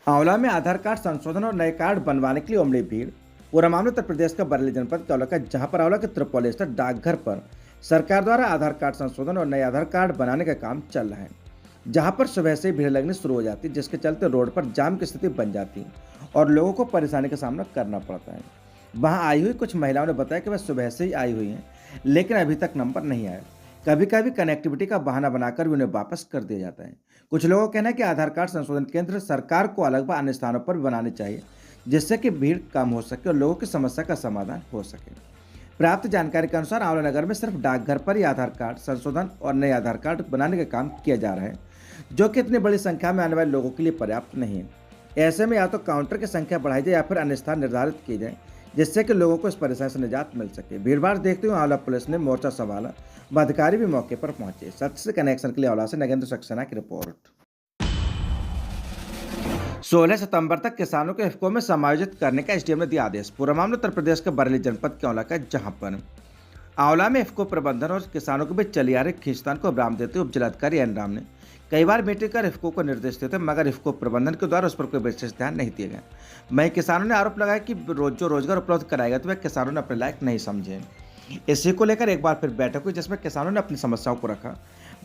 आंवला में आधार कार्ड संशोधन और नए कार्ड बनवाने के लिए उमड़ी भीड़। पूरा मामला उत्तर प्रदेश का बरेली जनपद के आंवला का, जहां पर आंवला के त्रिपोली स्थित डाकघर पर सरकार द्वारा आधार कार्ड संशोधन और नए आधार कार्ड बनाने का काम चल रहा है। जहां पर सुबह से ही भीड़ लगनी शुरू हो जाती है, जिसके चलते रोड पर जाम की स्थिति बन जाती है और लोगों को परेशानी का सामना करना पड़ता है। वहां आई हुई कुछ महिलाओं ने बताया कि वह सुबह से ही आई हुई हैं, लेकिन अभी तक नंबर नहीं आया। कभी कभी कनेक्टिविटी का बहाना बनाकर भी उन्हें वापस कर दिया जाता है। कुछ लोगों का कहना है कि आधार कार्ड संशोधन केंद्र सरकार को अलग व अन्य स्थानों पर भी बनाने चाहिए, जिससे कि भीड़ कम हो सके और लोगों की समस्या का समाधान हो सके। प्राप्त जानकारी के अनुसार आंवला नगर में सिर्फ डाकघर पर ही आधार कार्ड संशोधन और नए आधार कार्ड बनाने का काम किया जा रहा है, जो कि इतनी बड़ी संख्या में आने वाले लोगों के लिए पर्याप्त नहीं है। ऐसे में या तो काउंटर की संख्या बढ़ाई जाए या फिर अन्य स्थान निर्धारित किए जाए, जिससे कि लोगों को इस परेशानी से निजात मिल सके। भीड़भाड़ देखते हुए आंवला पुलिस ने मोर्चा संभाला व अधिकारी भी मौके पर पहुंचे। सच से कनेक्शन के लिए आंवला से नगेंद्र सक्सेना की रिपोर्ट। 16 सितंबर तक किसानों को इफ्को में समायोजित करने का एसडीएम ने दिया आदेश। पूरा मामला उत्तर प्रदेश के बरेली जनपद के आंवला का, जहां पर आंवला में इफ्को प्रबंधन और किसानों के बीच चली आ रही खींचतान को विराम देते हुए उपजिलाधिकारी एन राम ने कई बार मीटिंग कर इफ्को को निर्देश देते, मगर इफ्को प्रबंधन के द्वारा उस पर कोई विशेष ध्यान नहीं दिया गया। वहीं किसानों ने आरोप लगाया कि जो रोजगार उपलब्ध कराएगा तो वह किसानों ने अपने लायक नहीं समझे। इसी को लेकर एक बार फिर बैठक हुई, जिसमें किसानों ने अपनी समस्याओं को रखा।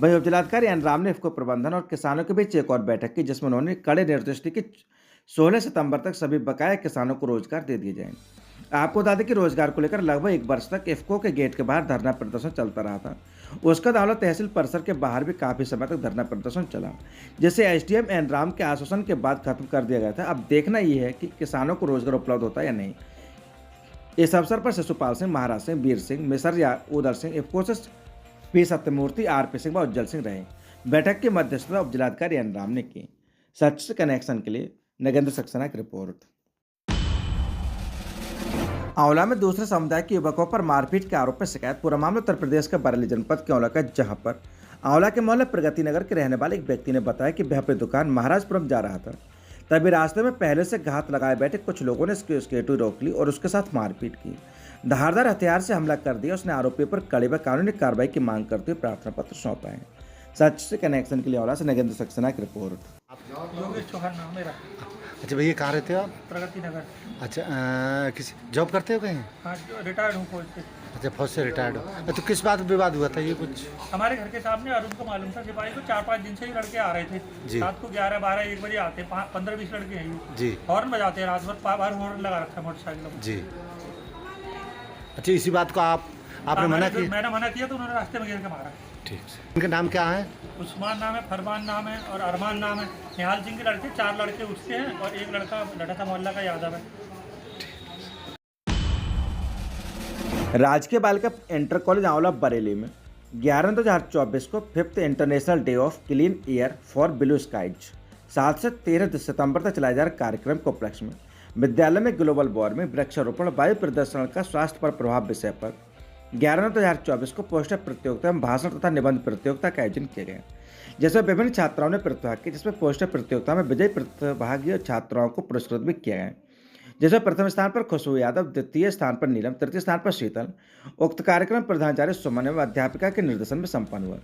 वहीं उपजिलाधिकारी एन राम ने इफ्को प्रबंधन और किसानों के बीच एक और बैठक की, जिसमें उन्होंने कड़े निर्देश दिए कि 16 सितंबर तक सभी बकाया किसानों को रोजगार दे दिए जाएं। आपको बता दें कि रोजगार को लेकर लगभग एक वर्ष तक इफ्को के गेट के बाहर धरना प्रदर्शन चलता रहा था। उसका आंवला तहसील परिसर के बाहर भी काफी समय तक धरना प्रदर्शन चला, जिसे एसडीएम एन राम के आश्वासन के बाद खत्म कर दिया गया था। अब देखना यह है कि किसानों को रोजगार उपलब्ध होता है या नहीं। इस अवसर पर शिशुपाल सिंह, महाराज सिंह, वीर सिंह, मिसर उदर सिंह, इफ्को से पी सत्यमूर्ति, आरपी सिंह व उज्जवल सिंह रहे। बैठक की मध्यस्थता उपजिलाधिकारी एन राम ने की। सच से कनेक्शन के लिए नगेंद्र सक्सेना की रिपोर्ट। आंवला में दूसरे समुदाय के युवकों पर मारपीट के आरोप में शिकायत। पूरा मामला उत्तर प्रदेश के बरेली जनपद के आंवला का, जहां पर आंवला के मोहल्ले प्रगति नगर के रहने वाले एक व्यक्ति ने बताया कि वह अपनी दुकान महाराजपुरम जा रहा था, तभी रास्ते में पहले से घात लगाए बैठे कुछ लोगों ने उसकी स्कूटी रोक ली और उसके साथ मारपीट की। धारदार हथियार से हमला कर दिया। उसने आरोपी पर कड़ी व कानूनी कार्रवाई की मांग करते हुए प्रार्थना पत्र सौंपा है। सच से कनेक्शन के लिए आंवला से नगेंद्र सक्सेना की रिपोर्ट। योगेश चौहान नाम मेरा। अच्छा भैया, कहाँ रहते हो आप? प्रगति नगर। अच्छा, किसी जॉब करते हो कहीं? हाँ, रिटायर्ड हूँ फौज से। अच्छा, फौज से रिटायर्ड हो। तो किस बात विवाद हुआ था ये कुछ? हमारे घर के सामने अरुण को मालूम था, सिपाही को 4-5 दिन से ही लड़के आ रहे थे जी। रात को 11, 12, 1 बजे आते, 15-20 लड़के हैं जी। हॉर्न बजाते हैं रात भर, बार हॉर्न लगा रखा है मोटरसाइकिलों में। जी। अच्छा, इसी बात को आपने मना किया? मैंने मना किया तो उन्होंने रास्ते में घेर के मारा। ठीक है। इनका नाम क्या है? उस्मान नाम है, फरमान नाम है और अरमान नाम है। निहाल सिंह के लड़के 4 लड़के उसके हैं और एक लड़का लड़ा था मोहल्ला का यादव है। राजकीय बालिका इंटर कॉलेज आंवला बरेली में 11/2024 को 5th international day of clean air for blue skies 7 से 13 सितंबर तक चलाए जा रहे कार्यक्रम के उपलक्ष्य में विद्यालय में ग्लोबल वार्मिंग, वृक्षारोपण, वायु प्रदूषण का स्वास्थ्य पर प्रभाव विषय पर 11/2024 को पोस्टर प्रतियोगिता में भाषण तथा निबंध प्रतियोगिता का आयोजन किया गया, जिसमें विभिन्न छात्राओं ने प्रतिभाग किया। जिसमें पोस्टर प्रतियोगिता में विजयी प्रतिभागी छात्राओं को पुरस्कृत भी किया गया, जिसमें प्रथम स्थान पर खुशबू यादव, द्वितीय स्थान पर नीलम, तृतीय स्थान पर शीतल। उक्त कार्यक्रम प्रधानाचार्य सुमन एवं अध्यापिका के निर्देशन में संपन्न हुआ।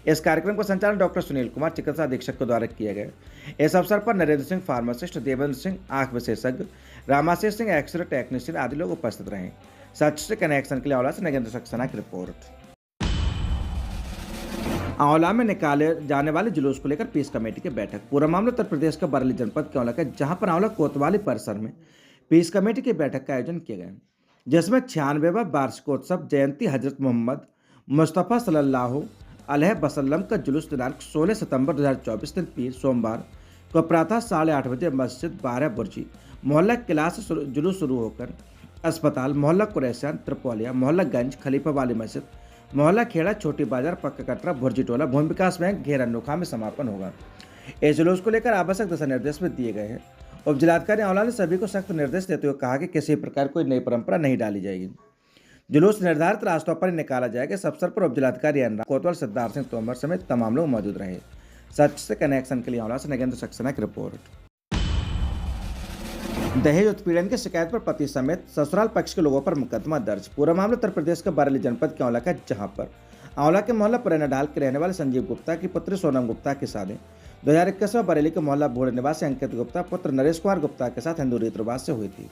इस कार्यक्रम का संचालन डॉक्टर सुनील कुमार, चिकित्सा अधीक्षक के द्वारा किया गया। इस अवसर पर नरेंद्र सिंह फार्मासिस्ट, देवेंद्र सिंह आंख विशेषज्ञ, रामाशीष सिंह एक्सरे टेक्नीशियन आदि लोग उपस्थित रहे। सच से कनेक्शन के लिए आंवला से नगेंद्र सक्सेना की रिपोर्ट। आंवला में निकाले जाने वाले जुलूस को लेकर पीस कमेटी की बैठक। पूरा मामला उत्तर प्रदेश के बरेली जनपद के आंवला का, जहां पर आंवला कोतवाली परिसर में पीस कमेटी की बैठक का आयोजन किया गया, जिसमें 96वां वार्षिकोत्सव जयंती हजरत मोहम्मद मुस्तफ़ा सल्लल्लाहु अलैहि वसल्लम का जुलूस दिनांक 16 सितंबर 2024 दिन पीर सोमवार को प्रातः 8:30 बजे मस्जिद 12 बुर्जी मोहल्ला किला से जुलूस शुरू होकर अस्पताल, मोहल्ला कुरैसियान, त्रिपोलिया, मोहल्ला गंज, खलीफा वाली मस्जिद, मोहल्ला खेड़ा, छोटी बाजार, पक्का कटरा, भुर्जी टोला, भूमि विकास बैंक, घेरा नोखा में समापन होगा। इस जुलूस को लेकर आवश्यक दिशा निर्देश भी दिए गए हैं। उपजिलाधिकारी आंवला ने सभी को सख्त निर्देश देते हुए कहा कि किसी प्रकार कोई नई परंपरा नहीं डाली जाएगी। जुलूस निर्धारित रास्तों पर ही निकाला जाएगा। इस अवसर पर उपजिलाधिकारी एन राम, कोतवाल सिद्धार्थ सिंह तोमर समेत तमाम लोग मौजूद रहे। सच से कनेक्शन के लिए आंवला से नगेंद्र सक्सेना की रिपोर्ट। दहेज उत्पीड़न की शिकायत पर पति समेत ससुराल पक्ष के लोगों पर मुकदमा दर्ज। पूरा मामला उत्तर प्रदेश के बरेली जनपद के आंवला का, जहां पर आंवला के मोहल्ला पुरैना डाल के रहने वाले संजीव गुप्ता की पुत्री सोनम गुप्ता की शादी 2021 में बरेली के मोहल्ला भोड़े निवासी अंकित गुप्ता पुत्र नरेश कुमार गुप्ता के साथ हिंदू रीति रिवाज से हुई थी,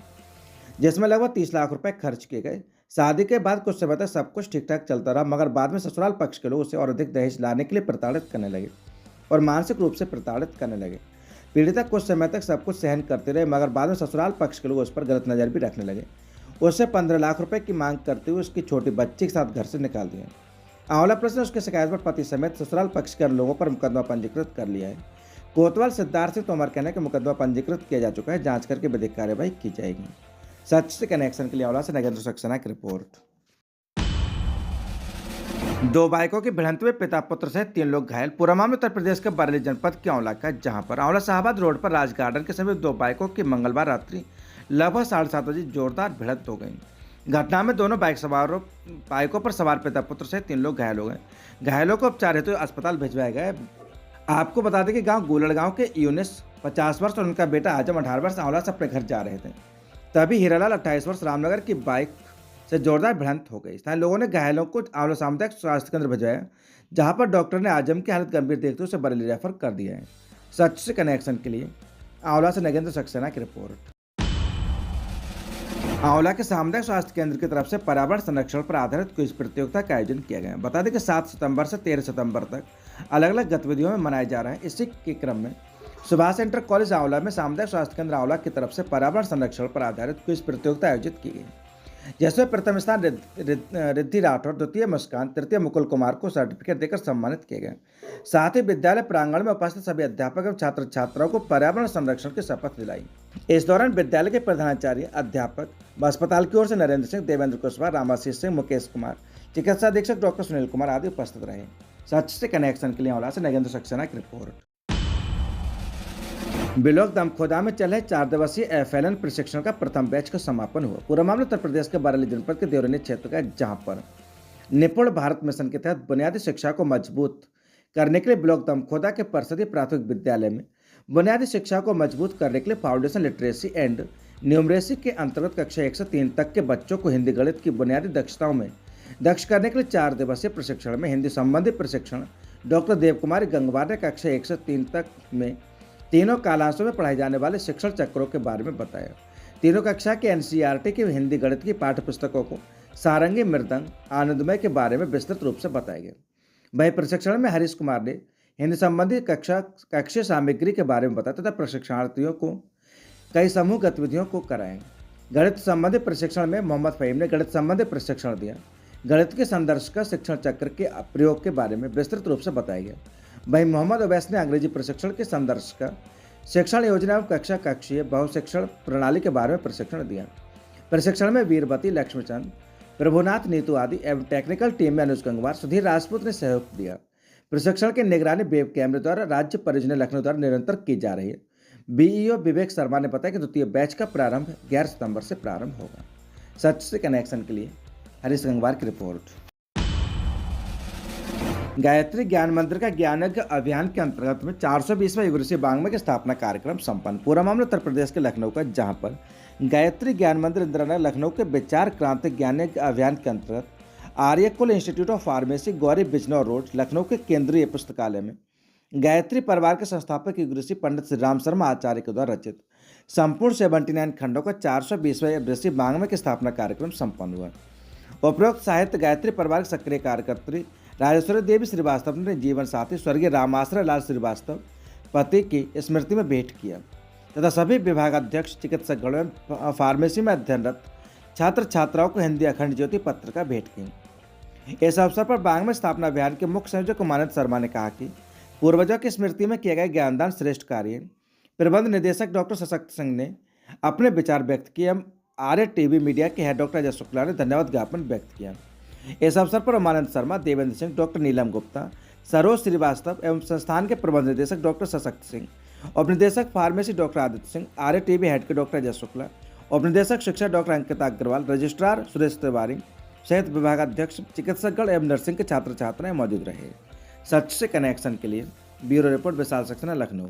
जिसमें लगभग 30 लाख रुपए खर्च किए गए। शादी के बाद कुछ समय तक सब कुछ ठीक ठाक चलता रहा, मगर बाद में ससुराल पक्ष के लोग उसे और अधिक दहेज लाने के लिए प्रताड़ित करने लगे और मानसिक रूप से प्रताड़ित करने लगे। पीड़िता कुछ समय तक सब कुछ सहन करते रहे, मगर बाद में ससुराल पक्ष के लोग उस पर गलत नज़र भी रखने लगे। उससे 15 लाख रुपए की मांग करते हुए उसकी छोटी बच्ची के साथ घर से निकाल दिया। आंवला पुलिस ने उसकी शिकायत पर पति समेत ससुराल पक्ष के अन्य लोगों पर मुकदमा पंजीकृत कर लिया है। कोतवाल सिद्धार्थ सिंह तोमर कहने के मुकदमा पंजीकृत किया जा चुका है, जांच करके विधिक कार्यवाही की जाएगी। सच से कनेक्शन के लिए आंवला से नगेंद्र सक्सेना की रिपोर्ट। 2 बाइकों की भिड़ंत में पिता पुत्र सहित 3 लोग घायल। पूरा मामला उत्तर प्रदेश के बरेली जनपद के आंवला का, जहां पर आंवला शाहबाद रोड पर राज गार्डन के समीप 2 बाइकों की मंगलवार रात्रि लगभग 7:30 बजे जोरदार भिड़ंत हो गई। घटना में दोनों बाइकों पर सवार पिता पुत्र सहित 3 लोग घायल हो गए। घायलों को उपचार हेतु अस्पताल भिजवाया गया। आपको बता दें कि गांव गोलड़गांव के यूनिस 50 वर्ष और उनका बेटा आजम 18 वर्ष आंवला से अपने घर जा रहे थे, तभी हीरालाल 28 वर्ष रामनगर की बाइक से जोरदार भिड़ंत हो गई। स्थानीय लोगों ने घायलों को आंवला सामुदायिक स्वास्थ्य केंद्र भिजवाया, जहां पर डॉक्टर ने आजम की हालत गंभीर देखते हुए उसे बरेली रेफर कर दिया है। सच से कनेक्शन के लिए आंवला से नगेंद्र सक्सेना की रिपोर्ट। आंवला के सामुदायिक स्वास्थ्य केंद्र की तरफ से पर्यावरण संरक्षण पर आधारित क्विज प्रतियोगिता का आयोजन किया गया। बता दें कि 7 सितंबर से 13 सितंबर तक अलग अलग गतिविधियों में मनाए जा रहे हैं। इसी के क्रम में सुभाष इंटर कॉलेज आंवला में सामुदायिक स्वास्थ्य केंद्र आंवला की तरफ से पर्यावरण संरक्षण पर आधारित क्विज प्रतियोगिता आयोजित की गई, जिसमें प्रथम स्थान रिद्धि राठौर, द्वितीय मुस्कान, तृतीय मुकुल कुमार को सर्टिफिकेट देकर सम्मानित किए गए। साथ ही विद्यालय प्रांगण में उपस्थित सभी अध्यापक एवं छात्र छात्राओं को पर्यावरण संरक्षण की शपथ दिलाई। इस दौरान विद्यालय के प्रधानाचार्य, अध्यापक व अस्पताल की ओर से नरेंद्र सिंह, देवेंद्र कुशवाहा, रामाशीष सिंह, मुकेश कुमार, चिकित्सा अधीक्षक डॉक्टर सुनील कुमार आदि उपस्थित रहे। सच से कनेक्शन के लिए आंवला से नगेंद्र सक्सेना की रिपोर्ट। बिलोक दमखोदा में चल रहे 4 दिवसीय FLN प्रशिक्षण का प्रथम बैच का समापन हुआ। पूरा मामला उत्तर प्रदेश के बरेली जनपद के देवरिया क्षेत्र का है, जहां पर निपुण भारत मिशन के तहत बुनियादी शिक्षा को मजबूत करने के लिए बिलोक दमखोदा के परिषदीय प्राथमिक विद्यालय में बुनियादी शिक्षा को मजबूत करने के लिए फाउंडेशन लिटरेसी एंड न्यूमरेसी के अंतर्गत कक्षा 1 से 3 तक के बच्चों को हिंदी गणित की बुनियादी दक्षताओं में दक्ष करने के लिए 4 दिवसीय प्रशिक्षण में हिंदी संबंधी प्रशिक्षण डॉक्टर देवकुमारी गंगवार ने कक्षा 1 से 3 तक में तीनों कालांशों में पढ़ाए जाने वाले शिक्षण चक्रों के बारे में बताया। तीनों कक्षा के NCERT की हिंदी गणित की पाठ्य पुस्तकों को सारंगी, मृदंग, आनंदमय के बारे में विस्तृत रूप से बताया गया। वहीं प्रशिक्षण में हरीश कुमार ने हिंदी संबंधी कक्षीय सामग्री के बारे में बताया तथा प्रशिक्षणार्थियों को कई समूह गतिविधियों को कराएं। गणित संबंधी प्रशिक्षण में मोहम्मद फहीम ने गणित संबंधी प्रशिक्षण दिया। गणित के संदर्श का शिक्षण चक्र के प्रयोग के बारे में विस्तृत रूप से बताया गया। वहीं मोहम्मद अवैस ने अंग्रेजी प्रशिक्षण के संदर्श का शिक्षण योजना एवं कक्षीय बहुशिक्षण प्रणाली के बारे में प्रशिक्षण दिया। प्रशिक्षण में वीरवती, लक्ष्मीचंद, प्रभुनाथ, नीतू आदि एवं टेक्निकल टीम में अनुज गंगवार, सुधीर राजपूत ने सहयोग दिया। प्रशिक्षण की निगरानी वेब कैमरे द्वारा राज्य परियोजना लखनऊ द्वारा निरंतर की जा रही है। BEO विवेक शर्मा ने बताया कि द्वितीय बैच का प्रारंभ 11 सितंबर से प्रारंभ होगा। सच से कनेक्शन के लिए हरीश गंगवार की रिपोर्ट। गायत्री ज्ञान मंदिर का ज्ञान यज्ञ अभियान के अंतर्गत में 420वां युगऋषि बांग्मे की स्थापना कार्यक्रम संपन्न। पूरा मामला उत्तर प्रदेश के लखनऊ का, जहां पर गायत्री ज्ञान मंदिर इंदिरानगर लखनऊ के विचार क्रांति ज्ञान यज्ञ अभियान के अंतर्गत Aryakul institute of pharmacy, Gauri Bijnor road, Lucknow के केंद्रीय पुस्तकालय में गायत्री परिवार के संस्थापक युगऋषि पंडित श्री राम शर्मा आचार्य के द्वारा रचित संपूर्ण 79 खंडों का 420वां ऋषि बांग्मे की स्थापना कार्यक्रम संपन्न हुआ। उपरोक्त साहित्य गायत्री परिवार के सक्रिय कार्यकर्त्री राजेश्वरी देवी श्रीवास्तव ने जीवन साथी स्वर्गीय रामाश्रय लाल श्रीवास्तव पति की स्मृति में भेंट किया तथा सभी विभागाध्यक्ष, चिकित्सकगण एवं फार्मेसी में अध्ययनरत छात्र छात्राओं को हिंदी अखंड ज्योति पत्रिका भेंट की। इस अवसर पर बांग्मे स्थापना अभियान के मुख्य संयोजक मानद शर्मा ने कहा कि पूर्वजों की स्मृति में किया गया ज्ञानदान श्रेष्ठ कार्य। प्रबंध निदेशक डॉक्टर सशक्त सिंह ने अपने विचार व्यक्त किए। RATV मीडिया के हेड डॉक्टर अजय शुक्ला ने धन्यवाद ज्ञापन व्यक्त किया। इस अवसर पर उमानंद शर्मा, देवेंद्र सिंह, डॉक्टर नीलम गुप्ता, सरोज श्रीवास्तव एवं संस्थान के प्रबंध निदेशक डॉक्टर सशक्त सिंह, उपनिदेशक pharmacy doctor Aditya Singh, RATV head के डॉक्टर अजय शुक्ला, उपनिदेशक शिक्षा डॉक्टर अंकिता अग्रवाल, रजिस्ट्रार सुरेश तिवारी सहित विभागाध्यक्ष, चिकित्सकगण एवं नर्सिंग के छात्र छात्राएं मौजूद रहे। सच से कनेक्शन के लिए ब्यूरो रिपोर्ट विशाल सक्सेना, लखनऊ।